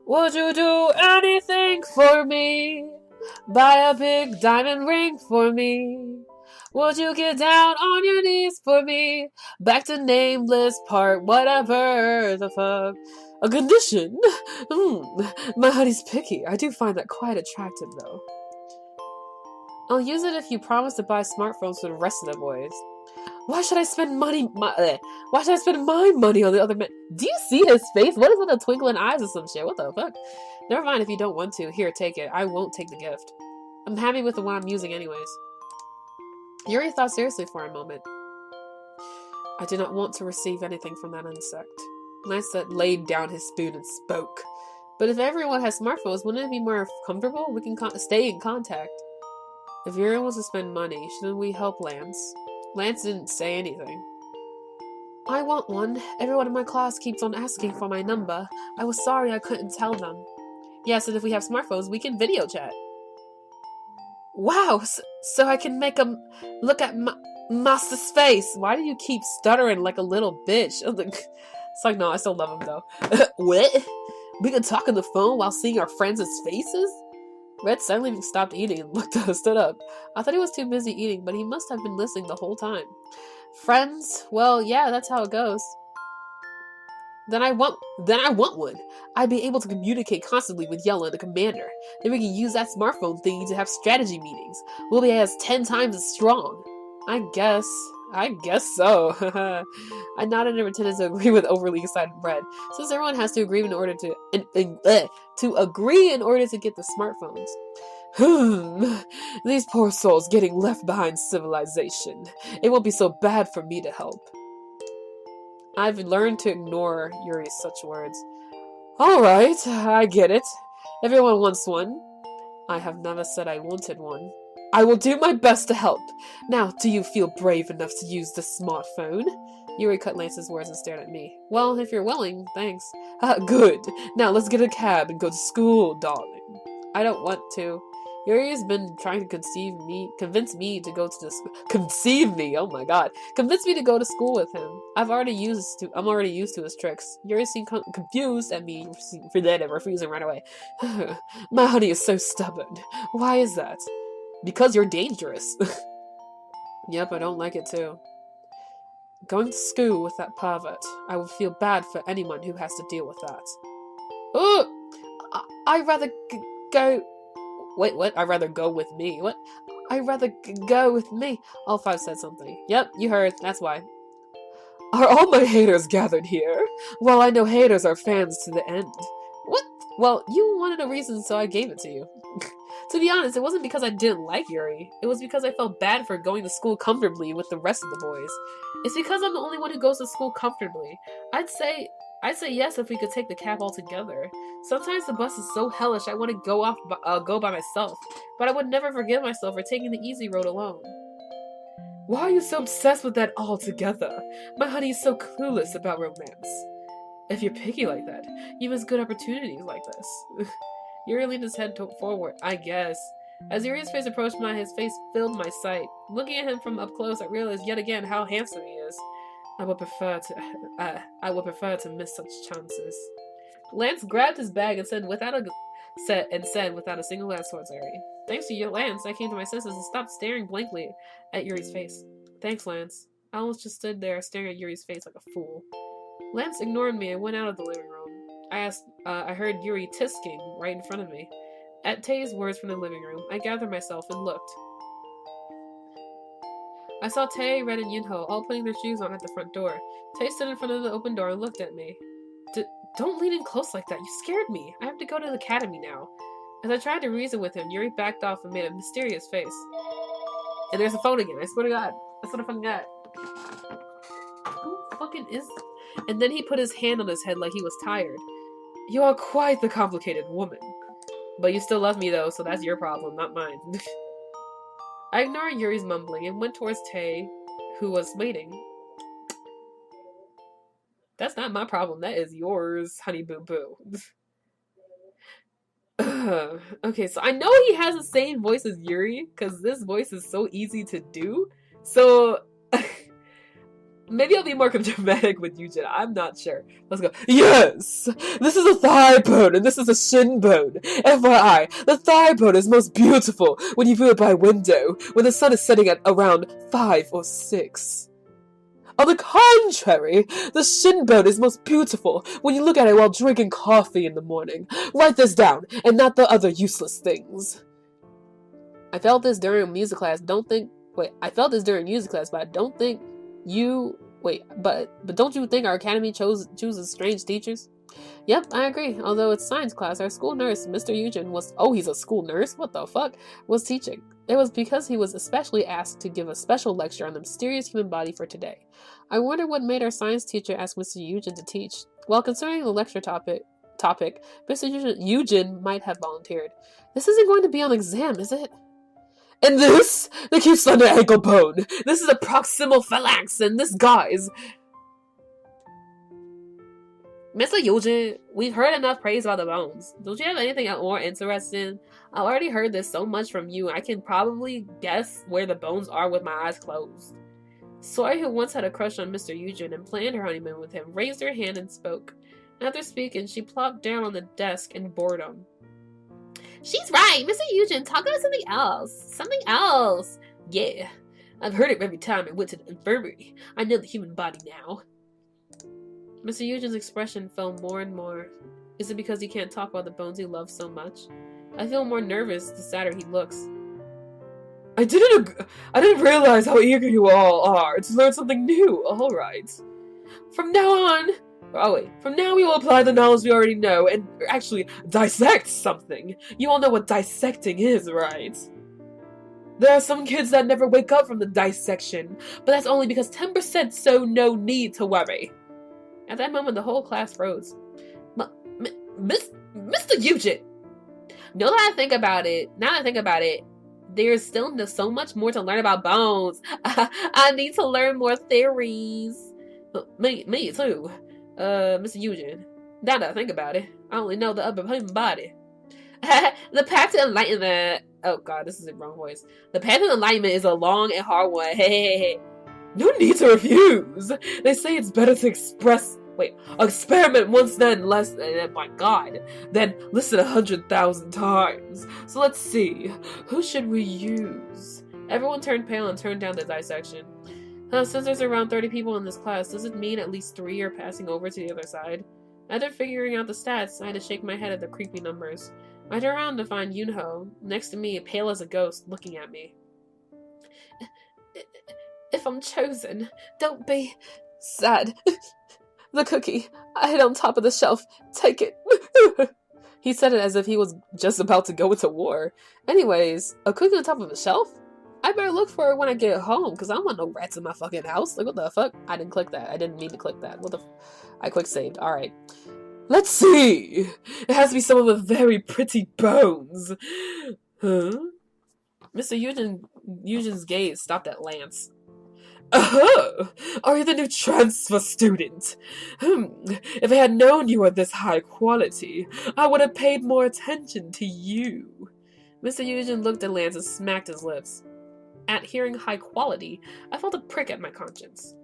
Would you do anything for me? Buy a big diamond ring for me? Would you get down on your knees for me? Back to Nameless part, whatever the fuck. A condition? My honey's picky. I do find that quite attractive, though. I'll use it if you promise to buy smartphones for the rest of the boys. Why should I spend why should I spend my money on the other men? Do you see his face? What is with the twinkling eyes or some shit? What the fuck? Never mind if you don't want to. Here, take it. I won't take the gift. I'm happy with the one I'm using anyways. Yuri thought seriously for a moment. I do not want to receive anything from that insect. Lance laid down his spoon and spoke. But if everyone has smartphones, wouldn't it be more comfortable? We can stay in contact. If Yuri wants to spend money, shouldn't we help Lance? Lance didn't say anything. I want one. Everyone in my class keeps on asking for my number. I was sorry I couldn't tell them. Yes, and if we have smartphones, we can video chat. Wow, so I can make them look at Master's face. Why do you keep stuttering like a little bitch? It's like, no, I still love him though. What? We can talk on the phone while seeing our friends' faces? Red suddenly stopped eating and stood up. I thought he was too busy eating, but he must have been listening the whole time. Friends? Well, yeah, that's how it goes. Then I want one. I'd be able to communicate constantly with Yeonho, the commander. Then we can use that smartphone thingy to have strategy meetings. We'll be as 10 times as strong. I guess so. I nodded and pretended to agree with overly excited Red. Since everyone has to agree in order to agree in order to get the smartphones. These poor souls getting left behind civilization. It won't be so bad for me to help. I've learned to ignore Yuri's such words. Alright, I get it. Everyone wants one. I have never said I wanted one. I will do my best to help. Now, do you feel brave enough to use the smartphone? Yuri cut Lance's words and stared at me. Well, if you're willing, thanks. Good. Now let's get a cab and go to school, darling. I don't want to. Yuri's been trying to convince me to go to the school. Conceive me, oh my god. Convince me to go to school with him. I'm already used to his tricks. Yuri seemed confused at me for that, refusing right away. My honey is so stubborn. Why is that? Because you're dangerous. Yep, I don't like it too. Going to school with that pervert. I would feel bad for anyone who has to deal with that. Oh! I'd rather go... Wait, what? I'd rather go with me. What? I'd rather go with me. All five said something. Yep, you heard. That's why. Are all my haters gathered here? Well, I know haters are fans to the end. What? Well, you wanted a reason, so I gave it to you. To be honest, it wasn't because I didn't like Yuri. It was because I felt bad for going to school comfortably with the rest of the boys. It's because I'm the only one who goes to school comfortably. I'd say yes if we could take the cab all together. Sometimes the bus is so hellish I want to go by myself, but I would never forgive myself for taking the easy road alone. Why are you so obsessed with that altogether? My honey is so clueless about romance. If you're picky like that, you miss good opportunities like this. Yuri leaned his head forward, I guess. As Yuri's face approached mine, his face filled my sight. Looking at him from up close, I realized yet again how handsome he is. I would prefer to miss such chances. Lance grabbed his bag and said without a single glance towards Yuri. Thanks to you, Lance, I came to my senses and stopped staring blankly at Yuri's face. Thanks, Lance. I almost just stood there staring at Yuri's face like a fool. Lance ignored me and went out of the living room. I heard Yuri tisking right in front of me. At Tae's words from the living room, I gathered myself and looked. I saw Tae, Red, and Yeonho all putting their shoes on at the front door. Tae stood in front of the open door and looked at me. Don't lean in close like that, you scared me. I have to go to the academy now. As I tried to reason with him, Yuri backed off and made a mysterious face. And there's a phone again, I swear to God. That's what I fucking got. Who fucking is... And then he put his hand on his head like he was tired. You are quite the complicated woman. But you still love me though, so that's your problem, not mine. I ignored Yuri's mumbling and went towards Tae, who was waiting. That's not my problem, that is yours, honey boo boo. Okay, so I know he has the same voice as Yuri, because this voice is so easy to do. So, Maybe I'll be more dramatic with Yujin. I'm not sure. Let's go. Yes! This is a thigh bone and this is a shin bone. FYI, the thigh bone is most beautiful when you view it by window, when the sun is setting at around 5 or 6. On the contrary, the shin bone is most beautiful when you look at it while drinking coffee in the morning. Write this down, and not the other useless things. I felt this during music class. I felt this during music class, but I don't think but don't you think our academy chooses strange teachers? Yep, I agree. Although it's science class, our school nurse, Mr. Eugen, he's a school nurse? What the fuck? Was teaching. It was because he was especially asked to give a special lecture on the mysterious human body for today. I wonder what made our science teacher ask Mr. Eugen to teach. Well, concerning the lecture topic, Mr. Eugen might have volunteered. This isn't going to be an exam, is it? And this, the cute slender ankle bone. This is a proximal phalanx, and this, guys. Mr. Eugen, we've heard enough praise about the bones. Don't you have anything more interesting? I've already heard this so much from you, I can probably guess where the bones are with my eyes closed. Soy, who once had a crush on Mr. Eugen and planned her honeymoon with him, raised her hand and spoke. After speaking, she plopped down on the desk in boredom. She's right, Mr. Eugen, talk about something else. Something else. Yeah, I've heard it every time I went to the infirmary. I know the human body now. Mr. Eugen's expression fell more and more. Is it because he can't talk about the bones he loves so much? I feel more nervous the sadder he looks. I didn't realize how eager you all are to learn something new. All right. From now we will apply the knowledge we already know and actually dissect something. You all know what dissecting is, right? There are some kids that never wake up from the dissection, but that's only because 10% so no need to worry. At that moment, the whole class froze. Mr. Eugen! Now that I think about it, there's still so much more to learn about bones. I need to learn more theories. Me too. Mr. Eugen. Now that I think about it, I only know the upper human body. The path to enlightenment. Oh god, this is the wrong voice. The path to enlightenment is a long and hard one. Hey. No need to refuse. They say it's better to experiment once then then listen 100,000 times. So let's see. Who should we use? Everyone turned pale and turned down the dissection. Since there's around 30 people in this class, does it mean at least 3 are passing over to the other side? After figuring out the stats, I had to shake my head at the creepy numbers. I turned around to find Yeonho next to me, pale as a ghost, looking at me. If I'm chosen, don't be sad. The cookie, I hid on top of the shelf. Take it. He said it as if he was just about to go into war. Anyways, a cookie on top of a shelf? I better look for it when I get home, because I don't want no rats in my fucking house. Like, what the fuck? I didn't click that. I didn't mean to click that. I quick saved. Alright. Let's see. It has to be some of the very pretty bones. Huh? Mr. Eugen's gaze stopped at Lance. Oh, are you the new transfer student? If I had known you were this high quality, I would have paid more attention to you. Mr. Eugen looked at Lance and smacked his lips. At hearing high quality, I felt a prick at my conscience.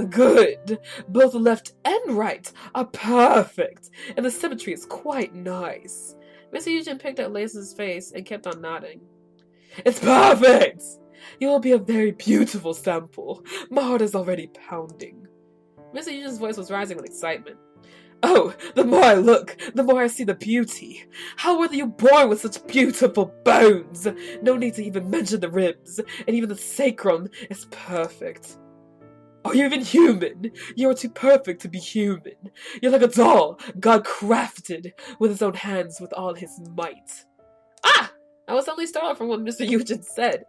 Good. Both left and right are perfect, and the symmetry is quite nice. Mr. Eugen picked at Lance's face and kept on nodding. It's perfect! You will be a very beautiful sample. My heart is already pounding. Mr. Eugen's voice was rising with excitement. Oh, the more I look, the more I see the beauty. How were you born with such beautiful bones? No need to even mention the ribs, and even the sacrum is perfect. Are you even human? You are too perfect to be human. You're like a doll God crafted with his own hands with all his might. Ah! I was suddenly startled from what Mr. Eugen said.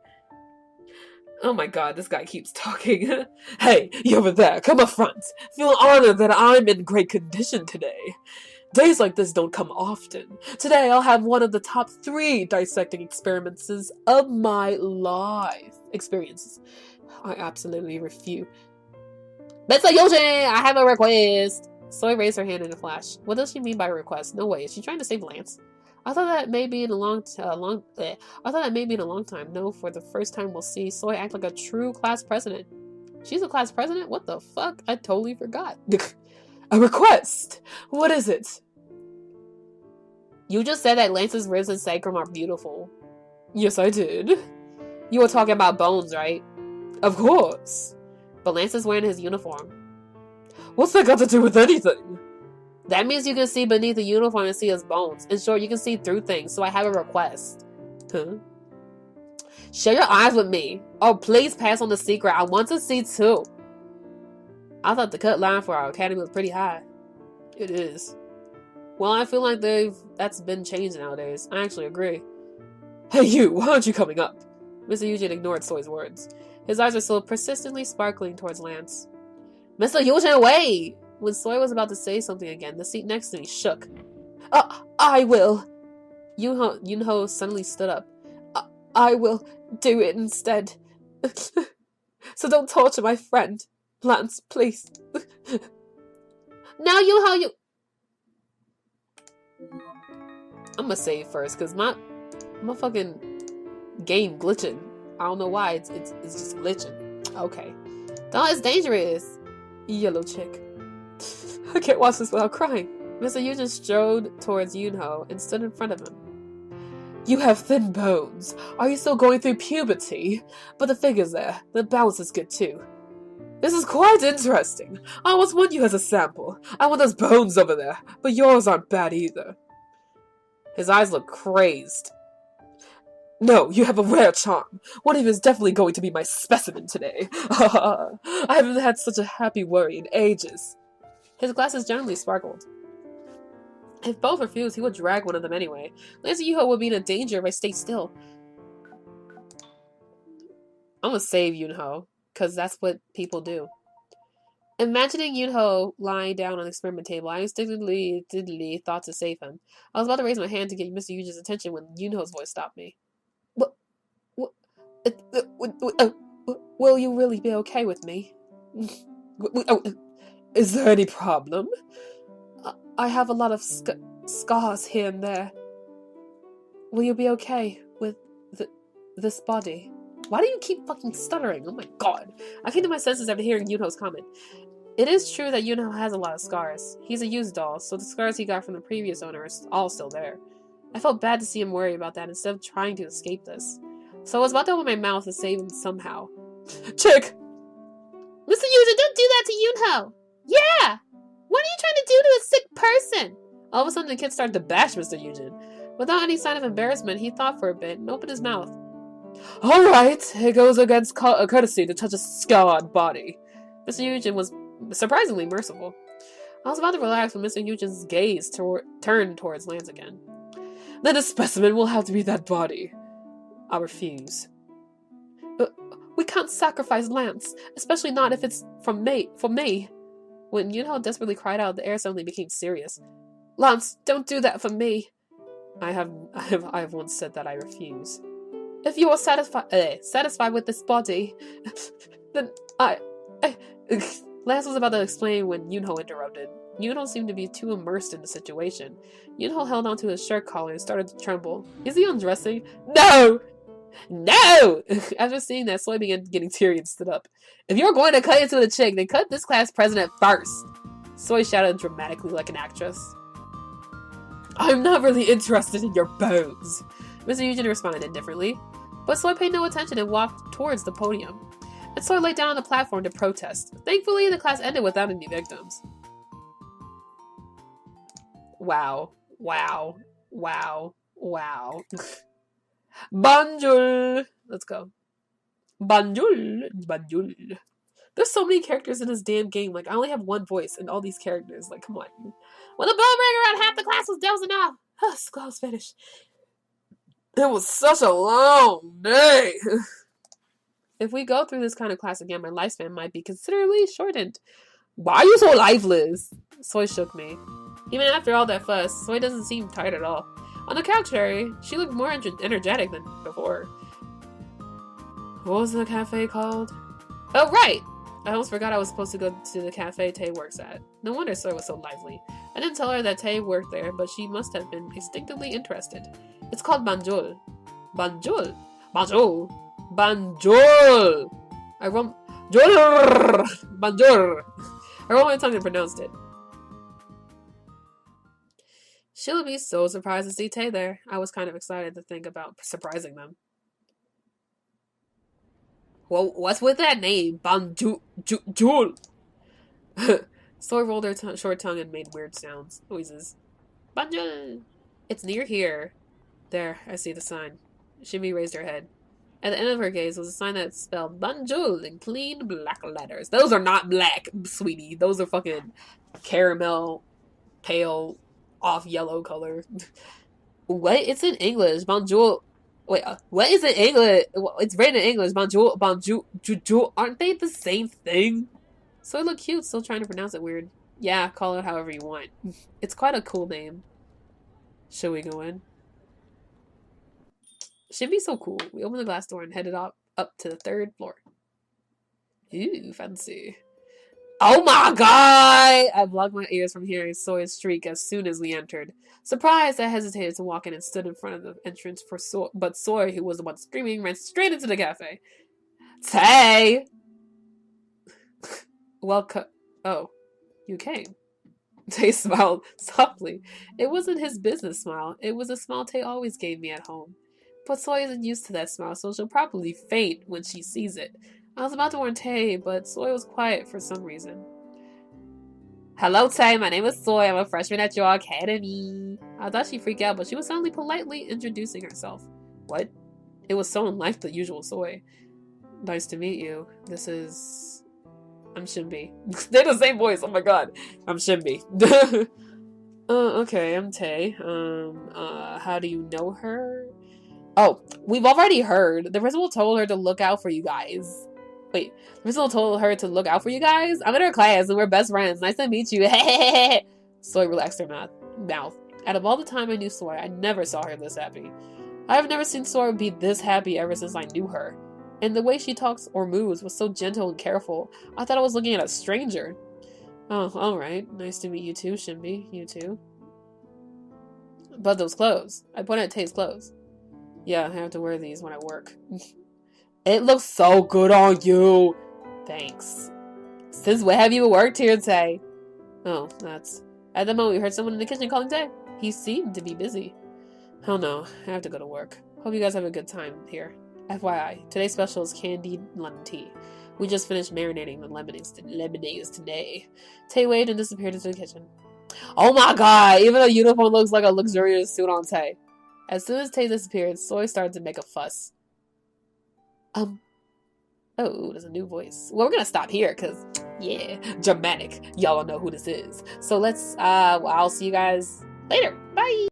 Oh my god, this guy keeps talking. Hey, you over there, come up front. Feel honored that I'm in great condition today. Days like this don't come often. Today I'll have one of the top 3 dissecting experiences of my life. Experiences. I absolutely refuse. Mr. Eugen, I have a request. Soy raised her hand in a flash. What does she mean by request? No way, is she trying to save Lance? I thought that may be in a long time. No, for the first time we'll see Soy act like a true class president. She's a class president? What the fuck? I totally forgot. A request! What is it? You just said that Lance's ribs and sacrum are beautiful. Yes, I did. You were talking about bones, right? Of course. But Lance is wearing his uniform. What's that got to do with anything? That means you can see beneath the uniform and see his bones. In short, you can see through things, so I have a request. Huh? Share your eyes with me. Oh, please pass on the secret. I want to see too. I thought the cut line for our academy was pretty high. It is. Well, I feel like that's been changed nowadays. I actually agree. Hey you, why aren't you coming up? Mr. Eugen ignored Soy's words. His eyes were still persistently sparkling towards Lance. Mr. Eugen, wait! When Soy was about to say something again, the seat next to me shook. I will. Yeonho suddenly stood up. I will do it instead. So don't torture my friend. Lance, please. Now, Yeonho, I'm gonna save first, because my fucking game glitching. I don't know why, it's just glitching. Okay. No, it's dangerous. Yellow chick. I can't watch this without crying. Mr. Eugen strode towards Yeonho and stood in front of him. You have thin bones. Are you still going through puberty? But the figure's there. The balance is good too. This is quite interesting. I almost want you as a sample. I want those bones over there, but yours aren't bad either. His eyes look crazed. No, you have a rare charm. One of you is definitely going to be my specimen today. I haven't had such a happy worry in ages. His glasses generally sparkled. If both refused, he would drag one of them anyway. Lance and Yeonho would be in danger if I stayed still. I'm gonna save Yeonho, because that's what people do. Imagining Yeonho lying down on the experiment table, I instinctively thought to save him. I was about to raise my hand to get Mr. Eugen's attention when Yeonho's voice stopped me. Will you really be okay with me? Is there any problem? I have a lot of scars here and there. Will you be okay with this body? Why do you keep fucking stuttering? Oh my god. I came to my senses after hearing Yeonho's comment. It is true that Yeonho has a lot of scars. He's a used doll, so the scars he got from the previous owner are all still there. I felt bad to see him worry about that instead of trying to escape this. So I was about to open my mouth to save him somehow. Chick! Mr. Eugen, don't do that to Yeonho! Yeah! What are you trying to do to a sick person? All of a sudden the kid started to bash Mr. Eugen. Without any sign of embarrassment, he thought for a bit and opened his mouth. Alright, it goes against courtesy to touch a scarred body. Mr. Eugen was surprisingly merciful. I was about to relax when Mr. Eugen's gaze turned towards Lance again. Then a specimen will have to be that body. I refuse. We can't sacrifice Lance, especially not if it's for me. When Yeonho desperately cried out, the air suddenly became serious. Lance, don't do that for me. I have once said that I refuse. If you are satisfied with this body, then Lance was about to explain when Yeonho interrupted. Yeonho seemed to be too immersed in the situation. Yeonho held onto his shirt collar and started to tremble. Is he undressing? No! No! After seeing that, Soy began getting teary and stood up. If you're going to cut into the chick, then cut this class president first. Soy shouted dramatically like an actress. I'm not really interested in your bones. Mr. Eugen responded indifferently, but Soy paid no attention and walked towards the podium. And Soy lay down on the platform to protest. Thankfully, the class ended without any victims. Wow. Wow. Wow. Wow. Bonjour! Let's go. Bonjour! Bonjour. There's so many characters in this damn game. Like, I only have one voice in all these characters. Like, come on. When the bell rang around half the class was dozing off. School was finished. It was such a long day. If we go through this kind of class again, my lifespan might be considerably shortened. Why are you so lifeless? Soy shook me. Even after all that fuss, Soy doesn't seem tired at all. On the contrary, she looked more energetic than before. What was the cafe called? Oh, right! I almost forgot I was supposed to go to the cafe Tay works at. No wonder Soy was so lively. I didn't tell her that Tay worked there, but she must have been instinctively interested. It's called banjul. Banjul? Banjul? Banjul! I rolled... Banjul! I rolled my tongue and pronounced it. She'll be so surprised to see Tay there. I was kind of excited to think about surprising them. Well, what's with that name? Banjul? Soy rolled her short tongue and made weird noises. Banjul! It's near here. There, I see the sign. Shimmy raised her head. At the end of her gaze was a sign that spelled Banjul in clean black letters. Those are not black, sweetie. Those are fucking caramel, pale, off yellow color. What? It's in English. Banjul. Wait, what is in English? It's written in English. Banjul, Banjul. Aren't they the same thing? So it looked cute, still trying to pronounce it weird. Yeah, call it however you want. It's quite a cool name. Should we go in? Should be so cool. We opened the glass door and headed up to the 3rd floor. Ooh, fancy. Oh my god! I blocked my ears from hearing Soy's shriek as soon as we entered. Surprised, I hesitated to walk in and stood in front of the entrance for Soy, but Soy, who was the one screaming, ran straight into the cafe. Tay! Welcome. Oh, you came. Tay smiled softly. It wasn't his business smile. It was a smile Tay always gave me at home. But Soy isn't used to that smile, so she'll probably faint when she sees it. I was about to warn Tay, but Soy was quiet for some reason. Hello, Tay. My name is Soy. I'm a freshman at your academy. I thought she'd freak out, but she was suddenly politely introducing herself. What? It was so unlike the usual Soy. Nice to meet you. This is... I'm Shimby. They're the same voice. Oh my god. I'm Shimby. Okay, I'm Tay. How do you know her? Oh, we've already heard. The principal told her to look out for you guys. Wait, the principal told her to look out for you guys? I'm in her class and we're best friends. Nice to meet you. Soy relaxed her mouth. Out of all the time I knew Soy, I never saw her this happy. I have never seen Soy be this happy ever since I knew her. And the way she talks or moves was so gentle and careful. I thought I was looking at a stranger. Oh, alright. Nice to meet you too, Shimby. You too. But those clothes. I pointed at Tay's clothes. Yeah, I have to wear these when I work. It looks so good on you. Thanks. Since when have you worked here, Tay? Oh, that's... At the moment, we heard someone in the kitchen calling Tay. He seemed to be busy. Oh no, I have to go to work. Hope you guys have a good time here. FYI, today's special is candied lemon tea. We just finished marinating the lemonades today. Tay waved and disappeared into the kitchen. Oh my god, even a uniform looks like a luxurious suit on Tay. As soon as Tay disappeared, Soy started to make a fuss. Oh, there's a new voice. Well, we're gonna stop here, because, yeah, dramatic. Y'all know who this is. So let's, I'll see you guys later. Bye!